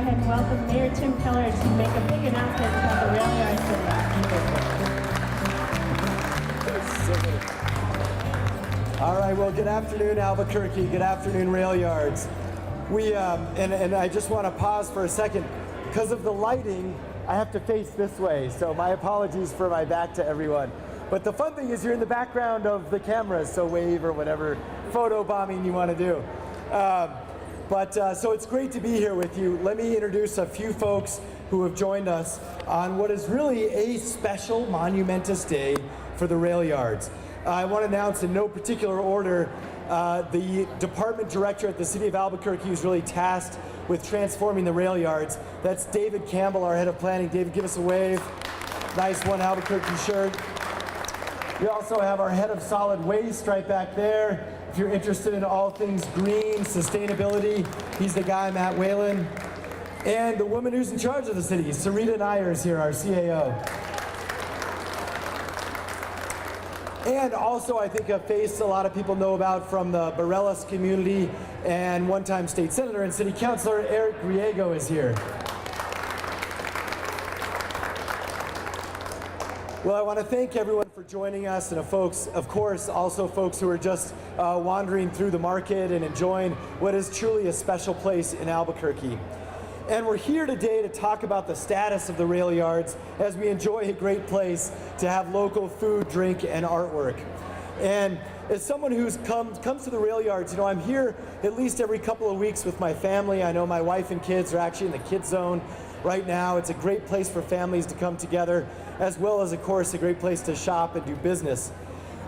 ahead and welcome Mayor Tim Keller to make a big announcement about the rail yard today. All right, well, good afternoon, Albuquerque. Good afternoon, rail yards. And I just want to pause for a second. Because of the lighting, I have to face this way, so my apologies for my back to everyone. But the fun thing is you're in the background of the cameras, so wave or whatever photo bombing you want to do. So it's great to be here with you. Let me introduce a few folks who have joined us on what is really a special, monumentous day for the rail yards. I want to announce in no particular order the department director at the City of Albuquerque who's really tasked with transforming the rail yards. That's David Campbell, our head of planning. David, give us a wave. Nice One Albuquerque shirt. We also have our head of solid waste right back there. If you're interested in all things green, sustainability, he's the guy, Matt Whalen. And the woman who's in charge of the city, Sarita Nyers here, our CAO. And also, I think a face a lot of people know about from the Barelas community and one-time state senator and city councilor, Eric Griego is here. Well, I want to thank everyone for joining us, and folks, of course, also folks who are just wandering through the market and enjoying what is truly a special place in Albuquerque. And we're here today to talk about the status of the rail yards as we enjoy a great place to have local food, drink, and artwork. And as someone who's comes to the rail yards, you know, I'm here at least every couple of weeks with my family. I know my wife and kids are actually in the kids zone right now. It's a great place for families to come together, as well as, of course, a great place to shop and do business.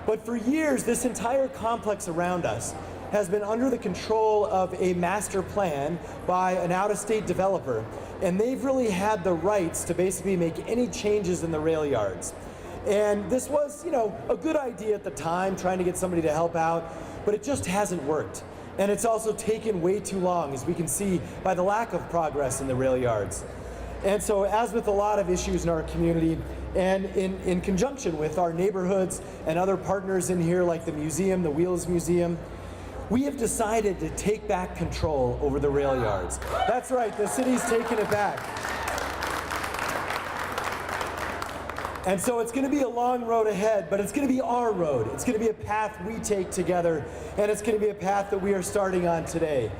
But for years, this entire complex around us has been under the control of a master plan by an out-of-state developer. And they've really had the rights to basically make any changes in the rail yards. And this was, you know, a good idea at the time, trying to get somebody to help out, but it just hasn't worked. And it's also taken way too long, as we can see by the lack of progress in the rail yards. And so, as with a lot of issues in our community, and in conjunction with our neighborhoods and other partners in here, like the museum, the Wheels Museum, we have decided to take back control over the rail yards. That's right, the city's taking it back. And so it's going to be a long road ahead, but it's going to be our road. It's going to be a path we take together, and it's going to be a path that we are starting on today.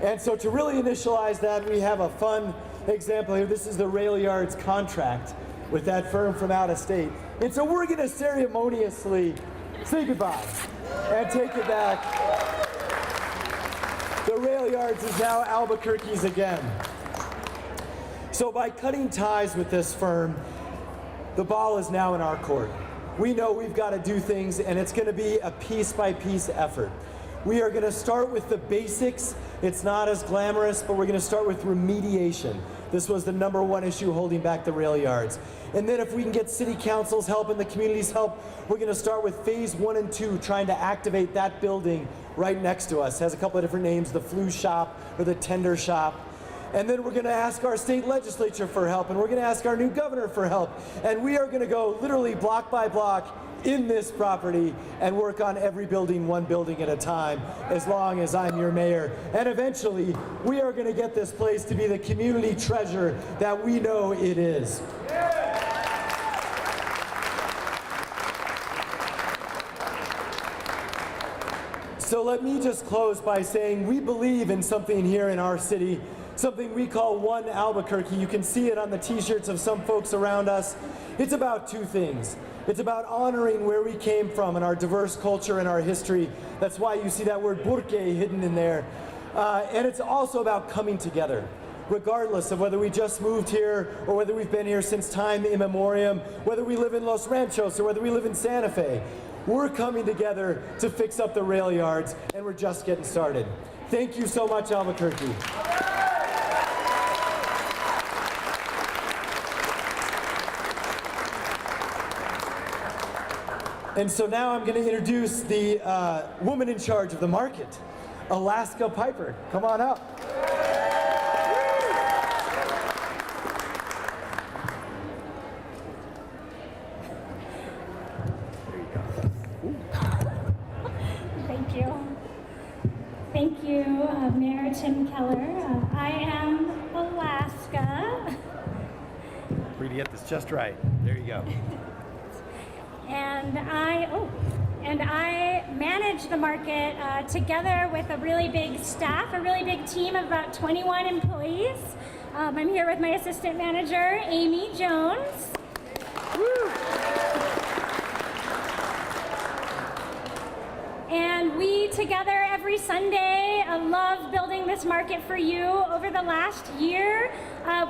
And so to really initialize that, we have a fun example here. This is the rail yards contract with that firm from out of state. And so we're going to ceremoniously say goodbye and take it back. The rail yards is now Albuquerque's again. So by cutting ties with this firm, the ball is now in our court. We know we've got to do things, and it's going to be a piece-by-piece effort. We are going to start with the basics. It's not as glamorous, but we're going to start with remediation. This was the #1 issue holding back the rail yards. And then if we can get city council's help and the community's help, we're going to start with phase 1 and 2, trying to activate that building right next to us. It has a couple of different names, the flu shop or the tender shop. And then we're going to ask our state legislature for help, and we're going to ask our new governor for help. And we are going to go literally block by block in this property and work on every building, one building at a time, as long as I'm your mayor. And eventually, we are going to get this place to be the community treasure that we know it is. So let me just close by saying we believe in something here in our city, something we call One Albuquerque. You can see it on the t-shirts of some folks around us. It's about two things. It's about honoring where we came from and our diverse culture and our history. That's why you see that word burque hidden in there. And it's also about coming together, regardless of whether we just moved here or whether we've been here since time immemorial, whether we live in Los Ranchos or whether we live in Santa Fe. We're coming together to fix up the rail yards, and we're just getting started. Thank you so much, Albuquerque. And so now I'm going to introduce the woman in charge of the market, Alaska Piper. Come on up. Thank you, Mayor Tim Keller. I am Alaska. Nebraska. We're gonna get this just right. There you go. And I manage the market together with a really big staff, a really big team of about 21 employees. I'm here with my assistant manager, Amy Jones. Woo. And we together every Sunday love building this market for you. Over the last year,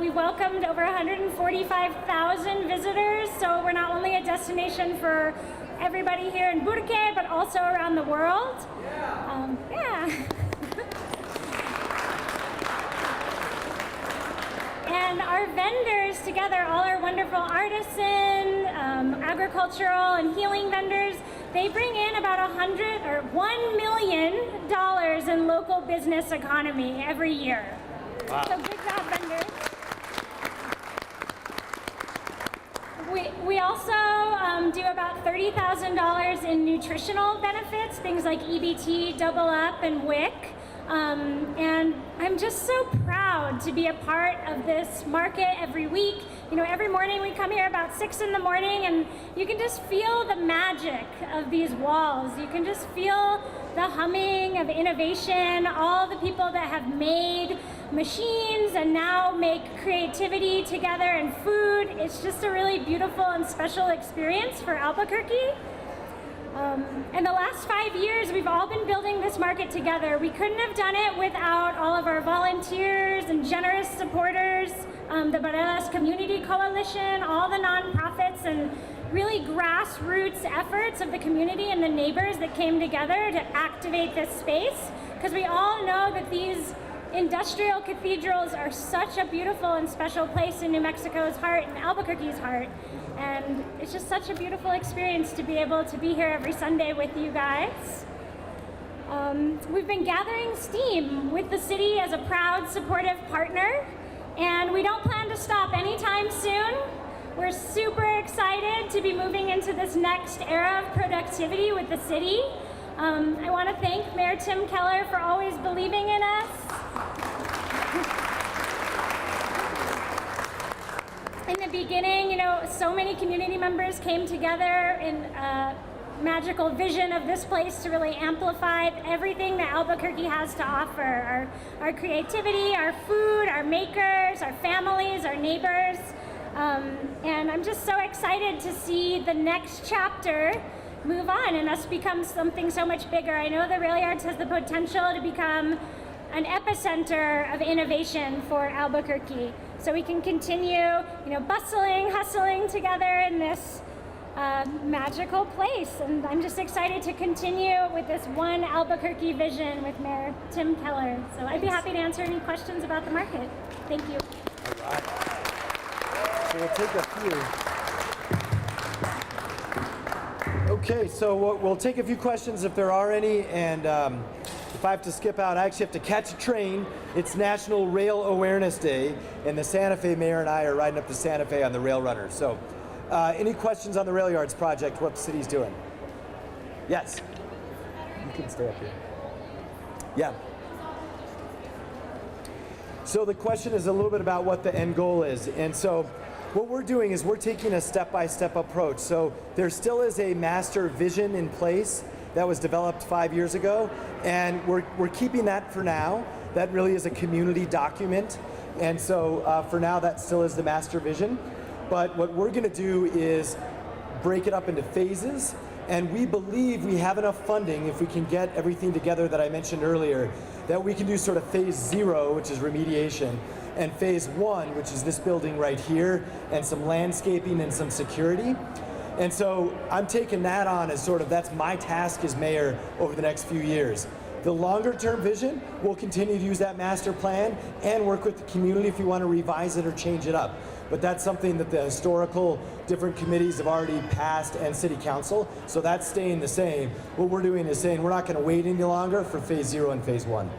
we welcomed over 145,000 visitors. So we're not only a destination for everybody here in Albuquerque, but also around the world. And our vendors together, all our wonderful artisan, agricultural and healing vendors, they bring in about $1 million in local business economy every year. Wow. So good job, vendors. We also do about $30,000 in nutritional benefits, things like EBT, Double Up, and WIC. And I'm just so proud to be a part of this market every week. You know, every morning we come here about 6 in the morning and you can just feel the magic of these walls. You can just feel the humming of innovation, all the people that have made machines and now make creativity together and food. It's just a really beautiful and special experience for Albuquerque. In the last 5 years, we've all been building this market together. We couldn't have done it without all of our volunteers and generous supporters, the Barelas Community Coalition, all the nonprofits, and really grassroots efforts of the community and the neighbors that came together to activate this space. Because we all know that these industrial cathedrals are such a beautiful and special place in New Mexico's heart and Albuquerque's heart. And it's just such a beautiful experience to be able to be here every Sunday with you guys. We've been gathering steam with the city as a proud, supportive partner, and we don't plan to stop anytime soon. We're super excited to be moving into this next era of productivity with the city. I want to thank Mayor Tim Keller for always believing in us. In the beginning, you know, so many community members came together in a magical vision of this place to really amplify everything that Albuquerque has to offer. Our creativity, our food, our makers, our families, our neighbors. And I'm just so excited to see the next chapter move on and us become something so much bigger. I know the Rail Yards has the potential to become an epicenter of innovation for Albuquerque. So we can continue, you know, bustling, hustling together in this magical place. And I'm just excited to continue with this one Albuquerque vision with Mayor Tim Keller. So I'd be happy to answer any questions about the market. Thank you. All right. So we'll take a few. Okay, so we'll take a few questions if there are any, and if I have to skip out, I actually have to catch a train. It's National Rail Awareness Day, and the Santa Fe mayor and I are riding up to Santa Fe on the Rail Runner. So any questions on the Rail Yards project, what the city's doing? Yes? You can stay up here. Yeah. So the question is a little bit about what the end goal is. And so what we're doing is we're taking a step-by-step approach. So there still is a master vision in place that was developed 5 years ago, and we're keeping that for now. That really is a community document, and so for now that still is the master vision. But what we're going to do is break it up into phases, and we believe we have enough funding, if we can get everything together that I mentioned earlier, that we can do sort of phase 0, which is remediation, and phase 1, which is this building right here, and some landscaping and some security. And so I'm taking that on as sort of, that's my task as mayor over the next few years. The longer term vision, we'll continue to use that master plan and work with the community if you want to revise it or change it up. But that's something that the historical different committees have already passed, and city council, so that's staying the same. What we're doing is saying we're not going to wait any longer for phase 0 and phase 1.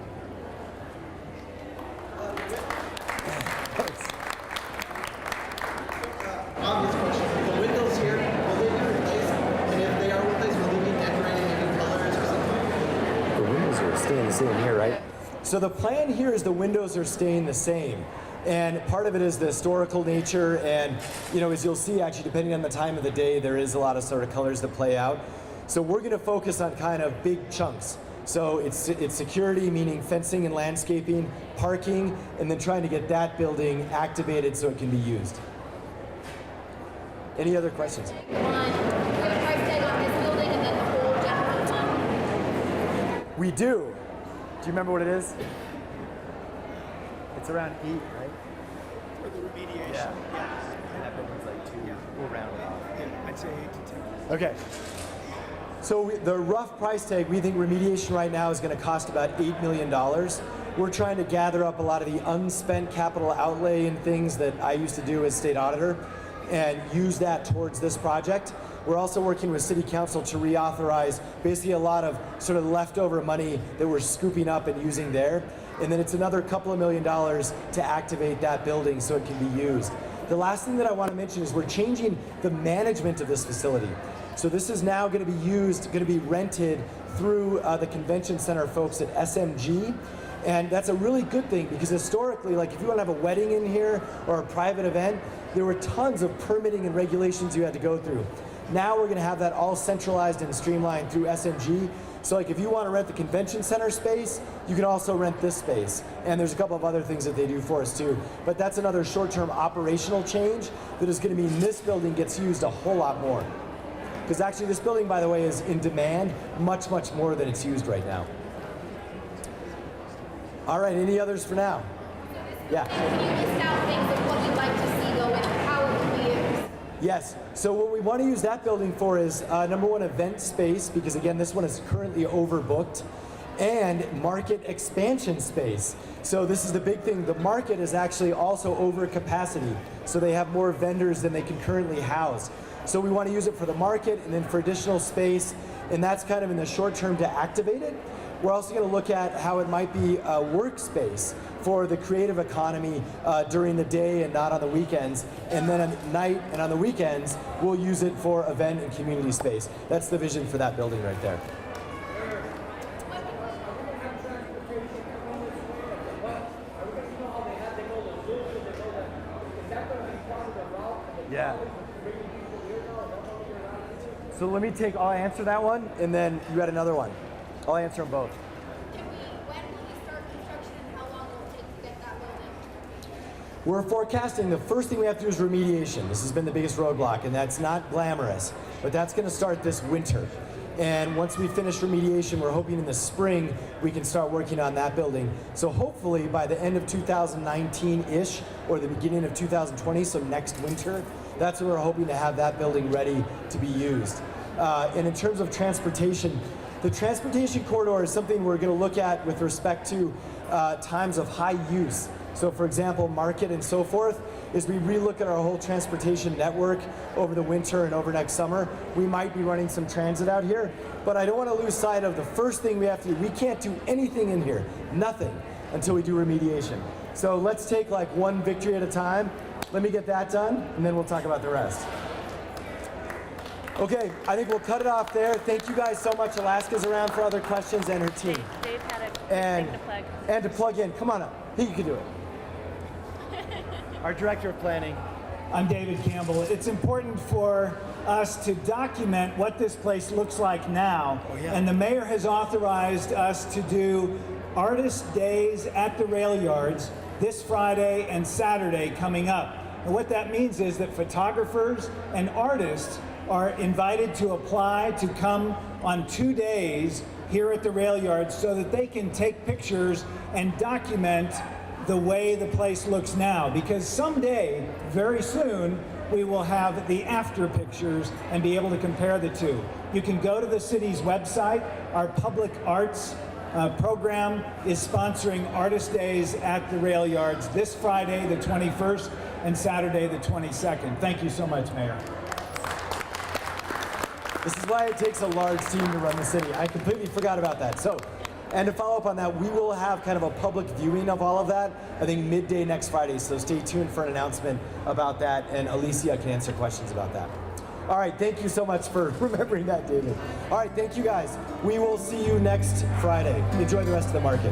Obvious question. The windows here, will they be replaced? And if they are replaced, will they be decorated in new colors or something? The windows are staying the same here, right? So the plan here is the windows are staying the same. And part of it is the historical nature, and as you'll see, actually, depending on the time of the day, there is a lot of sort of colors that play out. So we're going to focus on kind of big chunks. So it's security, meaning fencing and landscaping, parking, and then trying to get that building activated so it can be used. Any other questions? Do you have a price tag on this building and then the whole general one? We do. Do you remember what it is? It's around 8, right? For the remediation. Yeah. Yes. And that building's like 2. Yeah. We'll round it off. Yeah, I'd say 8 to 10. Okay. So the rough price tag, we think remediation right now is going to cost about $8 million. We're trying to gather up a lot of the unspent capital outlay and things that I used to do as state auditor and use that towards this project. We're also working with City Council to reauthorize basically a lot of sort of leftover money that we're scooping up and using there. And then it's another couple of $1 million to activate that building so it can be used. The last thing that I want to mention is we're changing the management of this facility. So this is now going to be used, going to be rented through the convention center folks at SMG. And that's a really good thing because historically, like if you want to have a wedding in here or a private event, there were tons of permitting and regulations you had to go through. Now we're going to have that all centralized and streamlined through SMG. So like if you want to rent the convention center space, you can also rent this space. And there's a couple of other things that they do for us too. But that's another short-term operational change that is going to mean this building gets used a whole lot more. Because actually this building, by the way, is in demand much, much more than it's used right now. All right, any others for now? Yeah. Can you list out things of what you'd like to see though and how it would be used? Yes, so what we want to use that building for is number one, event space, because again, this one is currently overbooked, and market expansion space. So this is the big thing. The market is actually also over capacity, so they have more vendors than they can currently house. So we want to use it for the market and then for additional space, and that's kind of in the short term to activate it. We're also going to look at how it might be a workspace for the creative economy during the day and not on the weekends. And then at night and on the weekends, we'll use it for event and community space. That's the vision for that building right there. Yeah. So let me I'll answer that one, and then you had another one. I'll answer them both. When will you start construction and how long will it take to get that building? We're forecasting the first thing we have to do is remediation. This has been the biggest roadblock, and that's not glamorous, but that's going to start this winter. And once we finish remediation, we're hoping in the spring we can start working on that building. So hopefully by the end of 2019-ish or the beginning of 2020, so next winter, that's when we're hoping to have that building ready to be used. And in terms of transportation, the transportation corridor is something we're going to look at with respect to times of high use. So for example, market and so forth, is we relook at our whole transportation network over the winter and over next summer. We might be running some transit out here, but I don't want to lose sight of the first thing we have to do. We can't do anything in here, nothing, until we do remediation. So let's take like one victory at a time. Let me get that done, and then we'll talk about the rest. Okay, I think we'll cut it off there. Thank you guys so much. Alaska's around for other questions and her team. Dave had a And, thing to plug. and to plug in, come on up. He can do it. Our director of planning. I'm David Campbell. It's important for us to document what this place looks like now. And the mayor has authorized us to do artist days at the rail yards this Friday and Saturday coming up. And what that means is that photographers and artists are invited to apply to come on 2 days here at the rail yards so that they can take pictures and document the way the place looks now, because someday, very soon, we will have the after pictures and be able to compare the two. You can go to the city's website. Our public arts program is sponsoring Artist Days at the rail yards this Friday, the 21st, and Saturday, the 22nd. Thank you so much, Mayor. This is why it takes a large team to run the city. I completely forgot about that. So, and to follow up on that, we will have kind of a public viewing of all of that, I think midday next Friday, so stay tuned for an announcement about that, and Alicia can answer questions about that. All right, thank you so much for remembering that, David. All right, thank you guys. We will see you next Friday. Enjoy the rest of the market.